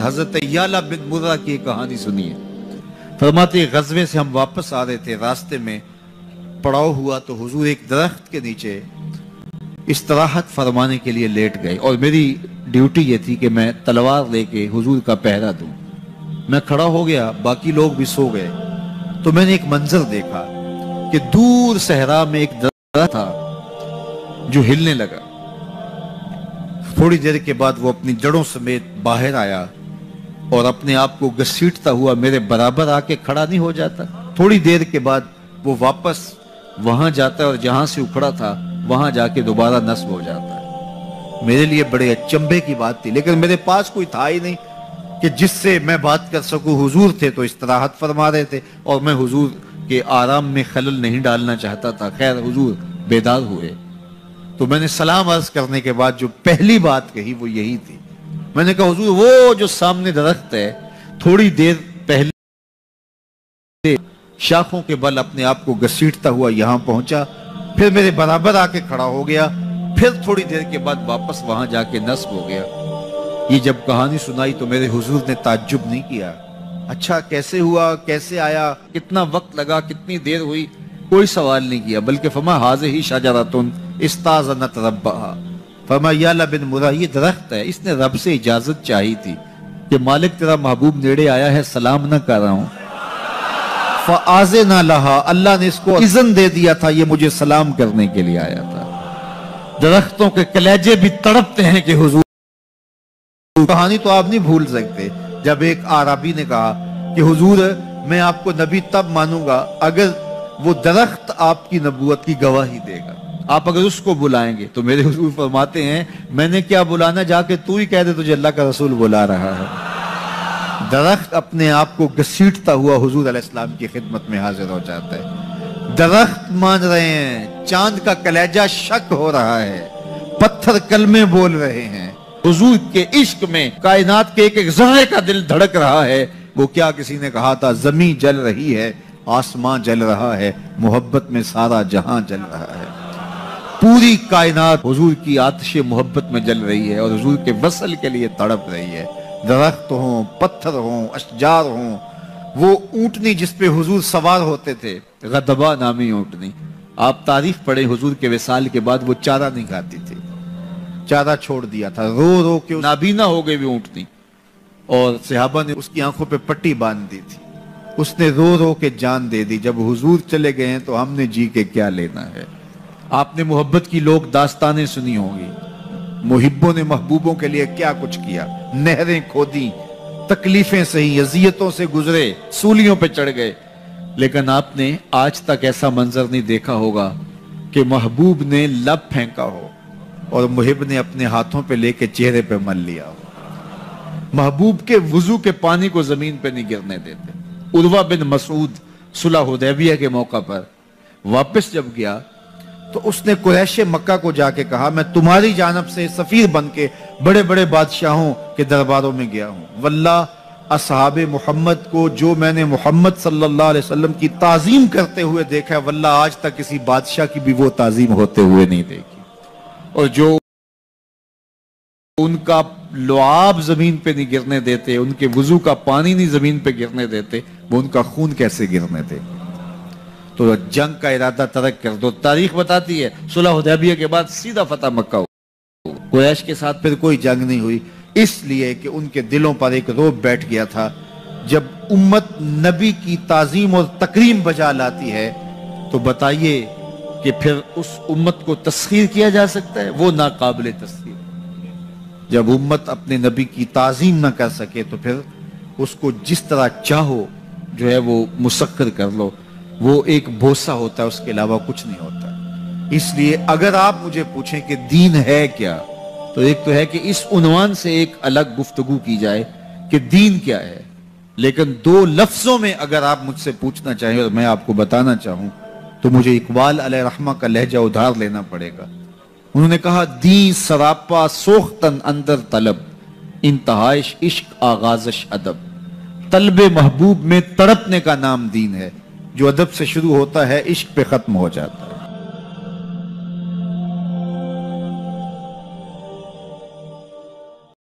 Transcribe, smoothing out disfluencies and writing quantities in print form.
حضرت یعلا بن مرہ کی کہانی سنیے. فرماتے غزوے سے ہم واپس آ رہے تھے، راستے میں پڑاؤ ہوا تو حضور ایک درخت کے نیچے استراحت فرمانے کے لیے لیٹ گئے، اور میری ڈیوٹی یہ تھی کہ میں تلوار لے کے حضور کا پہرا دوں. میں کھڑا ہو گیا، باقی لوگ بھی سو گئے، تو میں نے ایک منظر دیکھا کہ دور صحرا میں ایک درخت تھا جو ہلنے لگا. تھوڑی دیر کے بعد وہ اپنی جڑوں سمیت باہر آیا اور اپنے آپ کو گھسیٹتا ہوا میرے برابر آ کے کھڑا نہیں ہو جاتا. تھوڑی دیر کے بعد وہ واپس وہاں جاتا ہے اور جہاں سے اکھڑا تھا وہاں جا کے دوبارہ نصب ہو جاتا ہے. میرے لیے بڑے اچنبھے کی بات تھی، لیکن میرے پاس کوئی تھا ہی نہیں کہ جس سے میں بات کر سکوں. حضور تھے تو استراحت فرما رہے تھے اور میں حضور کے آرام میں خلل نہیں ڈالنا چاہتا تھا. خیر حضور بیدار ہوئے تو میں نے سلام عرض کرنے کے بعد جو پہلی بات کہی وہ یہی تھی. میں نے کہا حضور وہ جو سامنے درخت ہے تھوڑی دیر پہلے شاخوں کے بل اپنے آپ کو گھسیٹتا ہوا یہاں پہنچا، پھر میرے برابر آ کے کھڑا ہو گیا، پھر تھوڑی دیر کے بعد واپس وہاں جا کے نصب ہو گیا. یہ جب کہانی سنائی تو میرے حضور نے تعجب نہیں کیا. اچھا کیسے ہوا، کیسے آیا، کتنا وقت لگا، کتنی دیر ہوئی، کوئی سوال نہیں کیا، بلکہ فرمایا ہاذہ شجرۃ استاذنت ربھا. فرمایا یعلا بن مرہ یہ درخت ہے، اس نے رب سے اجازت چاہی تھی کہ مالک تیرا محبوب نیڑے آیا ہے، سلام نہ کر رہا ہوں. فآذن لہا، اللہ نے اس کو اذن دے دیا تھا، یہ مجھے سلام کرنے کے لیے آیا تھا. درختوں کے کلیجے بھی تڑپتے ہیں کہ حضور. کہانی تو آپ نہیں بھول سکتے جب ایک عربی نے کہا کہ حضور میں آپ کو نبی تب مانوں گا اگر وہ درخت آپ کی نبوت کی گواہی دے گا، آپ اگر اس کو بلائیں گے. تو میرے حضور فرماتے ہیں میں نے کیا بلانا، جا کے تو ہی کہہ دے تجھے اللہ کا رسول بلا رہا ہے. درخت اپنے آپ کو گھسیٹتا ہوا حضور علیہ السلام کی خدمت میں حاضر ہو جاتا ہے. درخت مان رہے ہیں، چاند کا کلیجہ شک ہو رہا ہے، پتھر کلمے بول رہے ہیں. حضور کے عشق میں کائنات کے ایک ایک ذرے کا دل دھڑک رہا ہے. وہ کیا کسی نے کہا تھا زمین جل رہی ہے، آسمان جل رہا ہے، محبت میں سارا جہاں جل رہا ہے. پوری کائنات حضور کی آتش محبت میں جل رہی ہے اور حضور کے وصل کے لیے تڑپ رہی ہے. درخت ہوں، پتھر ہوں، اشجار ہوں، وہ اونٹنی جس پہ حضور سوار ہوتے تھے، غدبہ نامی اونٹنی، آپ تاریخ پڑھیں حضور کے وصال کے بعد وہ چارہ نہیں کھاتی تھی، چارہ چھوڑ دیا تھا. رو رو کے نابینا ہو گئے وہ اونٹنی، اور صحابہ نے اس کی آنکھوں پہ پٹی باندھ دی تھی. اس نے رو رو کے جان دے دی. جب حضور چلے گئے ہیں تو ہم نے جی کے کیا لینا ہے. آپ نے محبت کی لوگ داستانیں سنی ہوں گی، محبوں نے محبوبوں کے لیے کیا کچھ کیا، نہریں کھودی، تکلیفیں سہی، اذیتوں سے گزرے، سولیوں پہ چڑھ گئے. لیکن آپ نے آج تک ایسا منظر نہیں دیکھا ہوگا کہ محبوب نے لب پھینکا ہو اور محب نے اپنے ہاتھوں پہ لے کے چہرے پہ مل لیا ہو. محبوب کے وضو کے پانی کو زمین پہ نہیں گرنے دیتے. عروہ بن مسعود صلح حدیبیہ کے موقع پر واپس جب گیا تو اس نے قریش مکہ کو جا کے کہا میں تمہاری جانب سے سفیر بن کے بڑے بڑے بادشاہوں کے درباروں میں گیا ہوں، واللہ اصحاب محمد کو جو میں نے محمد صلی اللہ علیہ وسلم کی تعظیم کرتے ہوئے دیکھا ہے، واللہ آج تک کسی بادشاہ کی بھی وہ تعظیم ہوتے ہوئے نہیں دیکھی. اور جو ان کا لعاب زمین پہ نہیں گرنے دیتے، ان کے وضو کا پانی نہیں زمین پہ گرنے دیتے، وہ ان کا خون کیسے گرنے دے. تو جنگ کا ارادہ ترک کر دو. تاریخ بتاتی ہے صلح حدیبیہ کے بعد سیدھا فتح مکہ ہو. قریش کے ساتھ پھر کوئی جنگ نہیں ہوئی، اس لیے کہ ان کے دلوں پر ایک رعب بیٹھ گیا تھا. جب امت نبی کی تعظیم اور تکریم بجا لاتی ہے تو بتائیے کہ پھر اس امت کو تسخیر کیا جا سکتا ہے؟ وہ ناقابل تسخیر. جب امت اپنے نبی کی تعظیم نہ کر سکے تو پھر اس کو جس طرح چاہو جو ہے وہ مسخر کر لو. وہ ایک بوسہ ہوتا ہے، اس کے علاوہ کچھ نہیں ہوتا. اس لیے اگر آپ مجھے پوچھیں کہ دین ہے کیا، تو ایک تو ہے کہ اس عنوان سے ایک الگ گفتگو کی جائے کہ دین کیا ہے. لیکن دو لفظوں میں اگر آپ مجھ سے پوچھنا چاہیں اور میں آپ کو بتانا چاہوں تو مجھے اقبال علیہ رحمہ کا لہجہ ادھار لینا پڑے گا. انہوں نے کہا دین سراپا سوختن اندر طلب، انتہائش عشق آغازش ادب. طلب محبوب میں تڑپنے کا نام دین ہے. جو ادب سے شروع ہوتا ہے عشق پہ ختم ہو جاتا ہے.